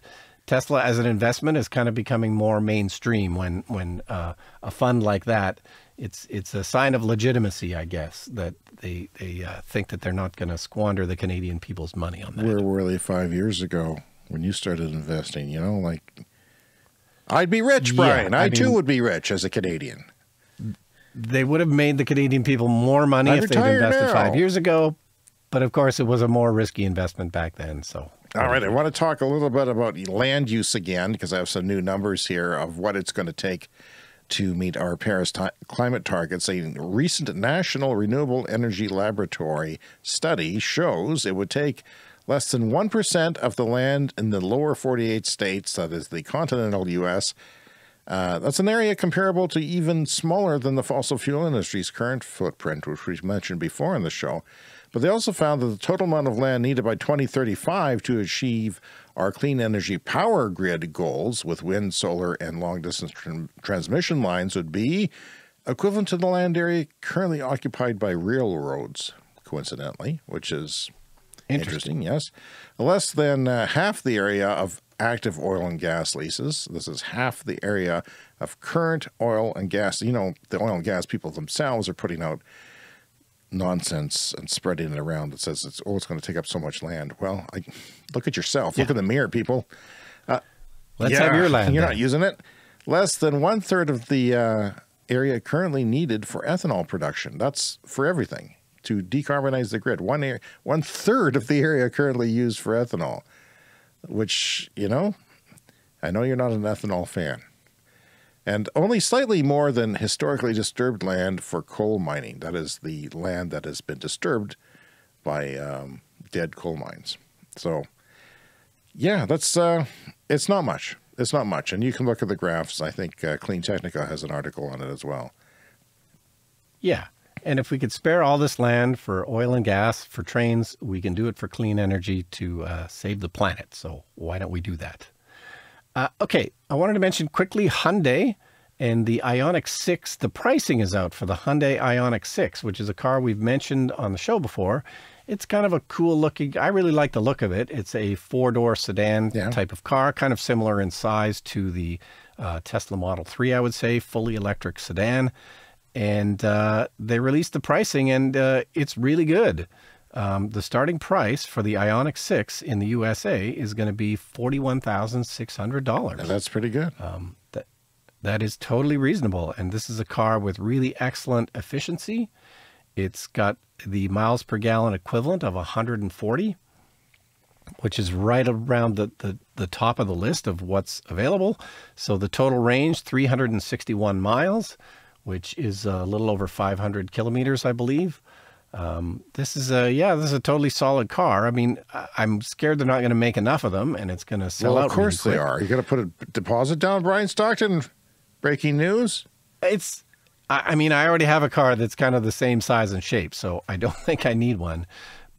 A: Tesla as an investment is kind of becoming more mainstream when a fund like that, it's a sign of legitimacy, I guess, that they think that they're not going to squander the Canadian people's money on that.
B: Where were they 5 years ago when you started investing? You know, like, I'd be rich, Brian. I too would be rich as a Canadian.
A: They would have made the Canadian people more money if they'd invested 5 years ago. But of course, it was a more risky investment back then. So,
B: all right, I want to talk a little bit about land use again, because I have some new numbers here of what it's going to take to meet our Paris climate targets. A recent National Renewable Energy Laboratory study shows it would take less than 1% of the land in the lower 48 states, that is the continental U.S., that's an area comparable to even smaller than the fossil fuel industry's current footprint, which we mentioned before in the show. But they also found that the total amount of land needed by 2035 to achieve our clean energy power grid goals with wind, solar, and long-distance transmission lines would be equivalent to the land area currently occupied by railroads, coincidentally, which is interesting, yes. Less than half the area of active oil and gas leases. This is half the area of current oil and gas. You know, the oil and gas people themselves are putting out nonsense and spreading it around that says it's going to take up so much land. Well, look at yourself. Look in the mirror, people.
A: Let's have your land.
B: You're not using it. Less than 1/3 of the area currently needed for ethanol production. That's for everything to decarbonize the grid. 1/3 of the area currently used for ethanol. Which, you know, I know you're not an ethanol fan. And only slightly more than historically disturbed land for coal mining. That is the land that has been disturbed by dead coal mines. So, yeah, that's it's not much. It's not much. And you can look at the graphs. I think Clean Technica has an article on it as well.
A: Yeah. And if we could spare all this land for oil and gas, for trains, we can do it for clean energy to save the planet. So why don't we do that? Okay, I wanted to mention quickly Hyundai and the Ioniq 6. The pricing is out for the Hyundai Ioniq 6, which is a car we've mentioned on the show before. It's kind of a cool looking, I really like the look of it. It's a 4-door sedan type of car, kind of similar in size to the Tesla Model 3, I would say, fully electric sedan. And they released the pricing, and it's really good. The starting price for the Ioniq 6 in the USA is going to be $41,600.
B: That's pretty good.
A: That is totally reasonable. And this is a car with really excellent efficiency. It's got the miles per gallon equivalent of 140, which is right around the top of the list of what's available. So the total range, 361 miles, which is a little over 500 kilometers, I believe. This is a totally solid car. I mean, I'm scared they're not going to make enough of them, and it's going to sell out.
B: Of course
A: really
B: they
A: quick.
B: are. You got to put a deposit down, Brian Stockton. Breaking news.
A: I mean, I already have a car that's kind of the same size and shape, so I don't think I need one.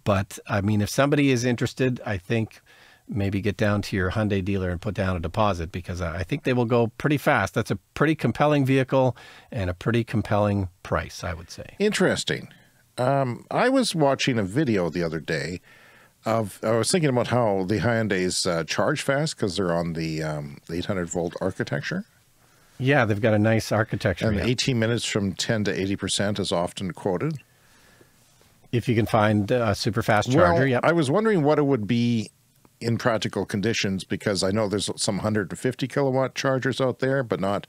A: But I mean, if somebody is interested, I think maybe get down to your Hyundai dealer and put down a deposit, because I think they will go pretty fast. That's a pretty compelling vehicle and a pretty compelling price, I would say.
B: Interesting. I was watching a video the other day I was thinking about how the Hyundais charge fast because they're on the 800-volt architecture.
A: Yeah, they've got a nice architecture.
B: And 18 minutes from 10 to 80% is often quoted.
A: If you can find a super fast charger,
B: yep. I was wondering what it would be in practical conditions, because I know there's some 150 kilowatt chargers out there, but not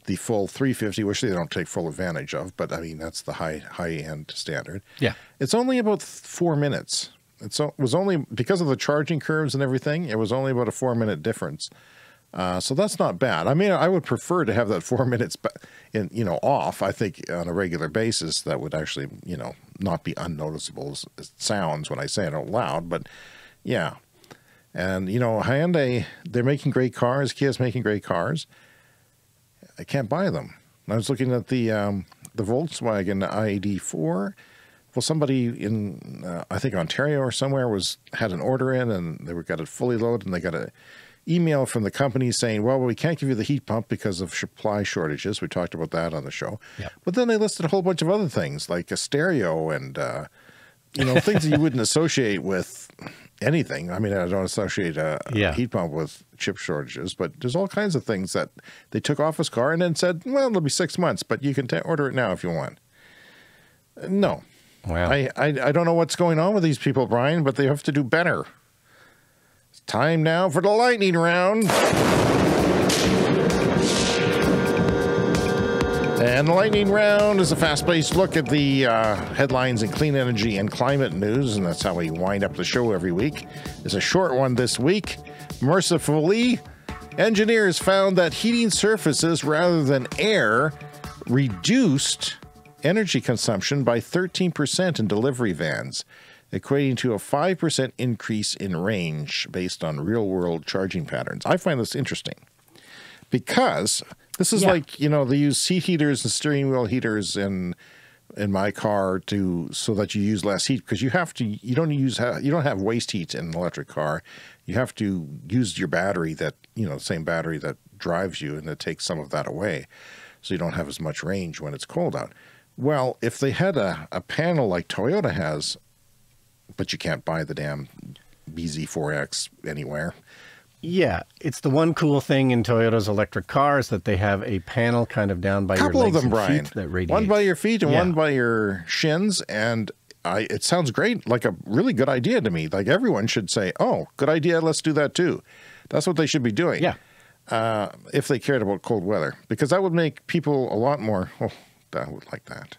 B: the full 350, which they don't take full advantage of. But I mean, that's the high-end standard. Yeah. It's only about 4 minutes. It was only, because of the charging curves and everything, it was only about a 4-minute difference. So that's not bad. I mean, I would prefer to have that 4 minutes, off. I think on a regular basis, that would actually, not be unnoticeable as it sounds when I say it out loud. But yeah, and Hyundai, they're making great cars. Kia's making great cars. I can't buy them. I was looking at the Volkswagen ID4. Well, somebody in I think Ontario or somewhere had an order in, and they got it fully loaded, and they got a email from the company saying, well, we can't give you the heat pump because of supply shortages. We talked about that on the show. Yep. But then they listed a whole bunch of other things like a stereo and, things that you wouldn't associate with anything. I mean, I don't associate a heat pump with chip shortages, but there's all kinds of things that they took off his car and then said, well, it'll be 6 months, but you can order it now if you want. No. Wow. I don't know what's going on with these people, Brian, but they have to do better. Time now for the lightning round. And the lightning round is a fast-paced look at the headlines in clean energy and climate news, and that's how we wind up the show every week. It's a short one this week. Mercifully, engineers found that heating surfaces rather than air reduced energy consumption by 13% in delivery vans, equating to a 5% increase in range based on real-world charging patterns. I find this interesting because this is like, they use seat heaters and steering wheel heaters in my car so that you use less heat, because you don't have waste heat in an electric car. You have to use your battery the same battery that drives you, and it takes some of that away. So you don't have as much range when it's cold out. Well, if they had a panel like Toyota has, but you can't buy the damn BZ4X anywhere.
A: Yeah, it's the one cool thing in Toyota's electric cars that they have a panel kind of down by your legs. Couple of them, Brian. That radiates. One by your feet and one by your shins, and it sounds great, like a really good idea to me. Like everyone should say, "Oh, good idea, let's do that too." That's what they should be doing. Yeah. If they cared about cold weather, because that would make people a lot more. Oh, I would like that.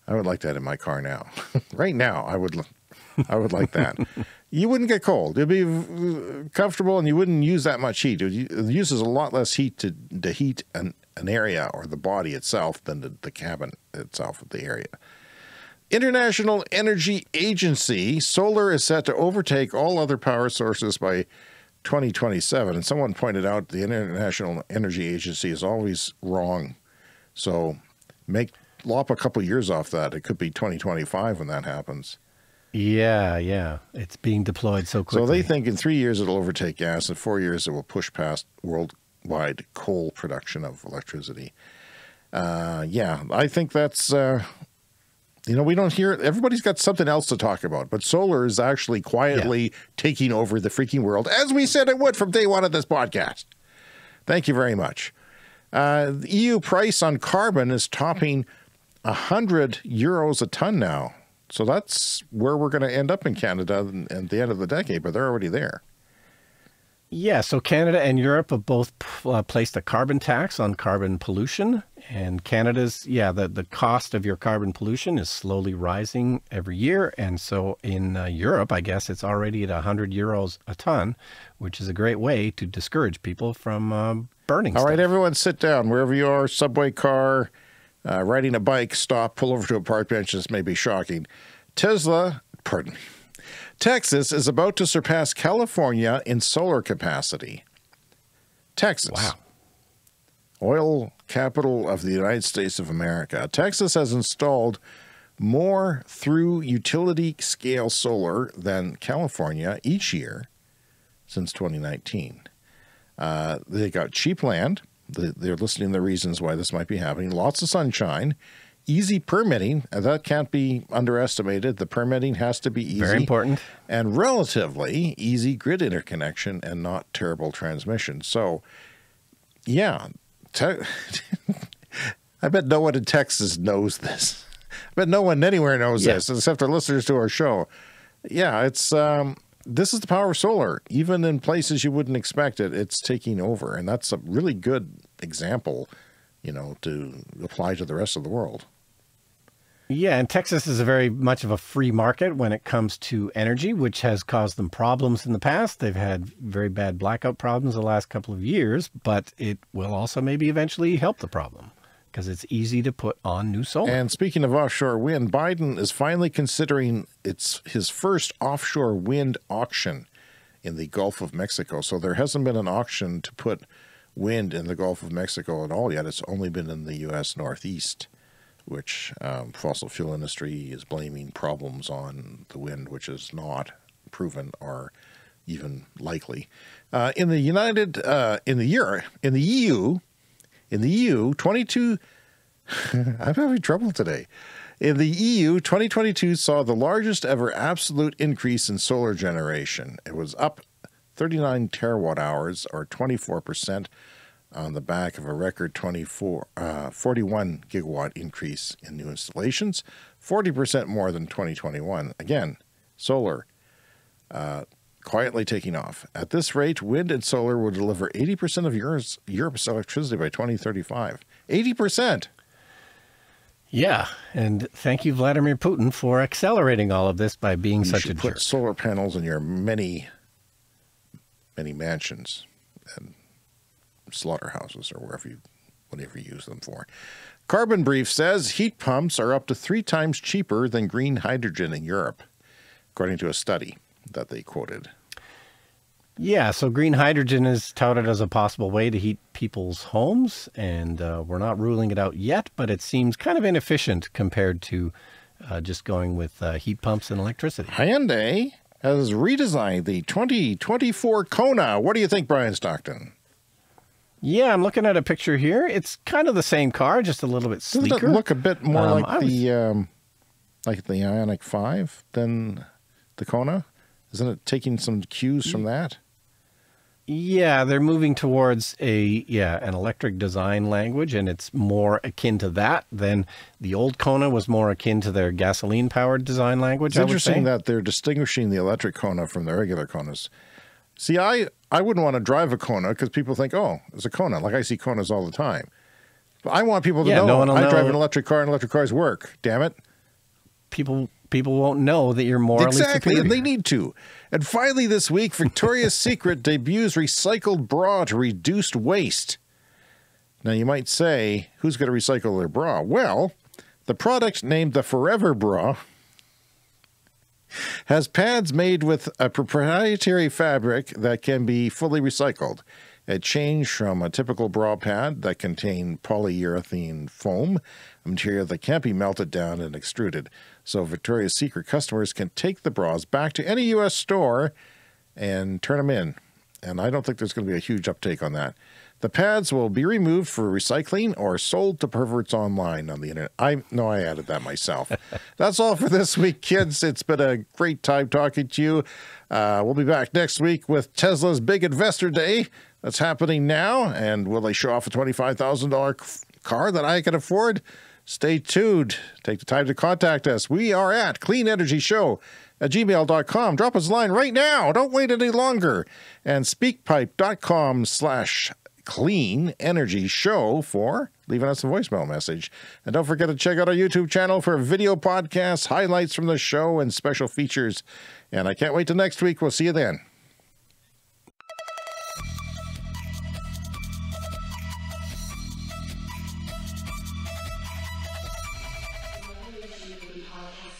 A: I would like that in my car now. Right now, I would like that. You wouldn't get cold. It'd be comfortable, and you wouldn't use that much heat. It uses a lot less heat to heat an area or the body itself than the cabin itself of the area. International Energy Agency, solar is set to overtake all other power sources by 2027. And someone pointed out the International Energy Agency is always wrong. So lop a couple years off that. It could be 2025 when that happens. Yeah. It's being deployed so quickly. So they think in 3 years it'll overtake gas. In 4 years it will push past worldwide coal production of electricity. I think that's, we don't hear it. Everybody's got something else to talk about. But solar is actually quietly taking over the freaking world, as we said it would from day one of this podcast. Thank you very much. The EU price on carbon is topping €100 a ton now.
B: So that's where we're going to end up in Canada at the end of the decade, but they're already there.
A: Yeah, so Canada and Europe have both placed a carbon tax on carbon pollution. And Canada's, the cost of your carbon pollution is slowly rising every year. And so in Europe, I guess it's already at 100 euros a ton, which is a great way to discourage people from burning
B: All
A: stuff.
B: right, everyone sit down. Wherever you are, subway, car, riding a bike, stop, pull over to a park bench. This may be shocking. Texas is about to surpass California in solar capacity. Texas.
A: Wow.
B: Oil capital of the United States of America. Texas has installed more through utility scale solar than California each year since 2019. They got cheap land. They're listing the reasons why this might be happening. Lots of sunshine. Easy permitting. That can't be underestimated. The permitting has to be easy.
A: Very important.
B: And relatively easy grid interconnection and not terrible transmission. So, yeah. I bet no one in Texas knows this. I bet no one anywhere knows this except our listeners to our show. Yeah, it's this is the power of solar. Even in places you wouldn't expect it, it's taking over. And that's a really good example, to apply to the rest of the world.
A: Yeah, and Texas is a very much of a free market when it comes to energy, which has caused them problems in the past. They've had very bad blackout problems the last couple of years, but it will also maybe eventually help the problem because it's easy to put on new solar.
B: And speaking of offshore wind, Biden is finally considering his first offshore wind auction in the Gulf of Mexico. So there hasn't been an auction to put wind in the Gulf of Mexico at all yet. It's only been in the U.S. Northeast, which fossil fuel industry is blaming problems on the wind, which is not proven or even likely. In the EU, 22. I'm having trouble today. In the EU, 2022 saw the largest ever absolute increase in solar generation. It was up 39 terawatt hours, or 24%, on the back of a record 41 gigawatt increase in new installations, 40% more than 2021. Again, solar quietly taking off. At this rate, wind and solar will deliver 80% of Europe's electricity by 2035. 80%!
A: Yeah, and thank you, Vladimir Putin, for accelerating all of this by being such a jerk.
B: You should put solar panels in your many mansions and slaughterhouses or whatever you use them for. Carbon Brief says heat pumps are up to 3 times cheaper than green hydrogen in Europe, according to a study that they quoted.
A: Yeah, so green hydrogen is touted as a possible way to heat people's homes, and we're not ruling it out yet, but it seems kind of inefficient compared to just going with heat pumps and electricity.
B: Hyundai has redesigned the 2024 Kona. What do you think, Brian Stockton?
A: Yeah, I'm looking at a picture here. It's kind of the same car, just a little bit sleeker.
B: Doesn't it look a bit more like the Ioniq 5 than the Kona? Isn't it taking some cues from that?
A: Yeah, they're moving towards an electric design language, and it's more akin to that than the old Kona was more akin to their gasoline-powered design language.
B: It's interesting that they're distinguishing the electric Kona from the regular Konas. See, I wouldn't want to drive a Kona because people think, oh, it's a Kona. Like I see Konas all the time. But I want people to know I drive an electric car and electric cars work. Damn it.
A: People won't know that you're morally superior.
B: And they need to. And finally this week, Victoria's Secret debuts recycled bra to reduce waste. Now you might say, who's going to recycle their bra? Well, the product named the Forever Bra has pads made with a proprietary fabric that can be fully recycled. A change from a typical bra pad that contained polyurethane foam, a material that can't be melted down and extruded. So Victoria's Secret customers can take the bras back to any U.S. store and turn them in. And I don't think there's going to be a huge uptake on that. The pads will be removed for recycling or sold to perverts online on the internet. I know I added that myself. That's all for this week, kids. It's been a great time talking to you. We'll be back next week with Tesla's big investor day that's happening now. And will they show off a $25,000 car that I can afford? Stay tuned. Take the time to contact us. We are at cleanenergyshow@gmail.com. Drop us a line right now. Don't wait any longer. And speakpipe.com/cleanenergyshow for leaving us a voicemail message. And don't forget to check out our YouTube channel for video podcasts, highlights from the show, and special features. And I can't wait till next week. We'll see you then.
F: Podcast.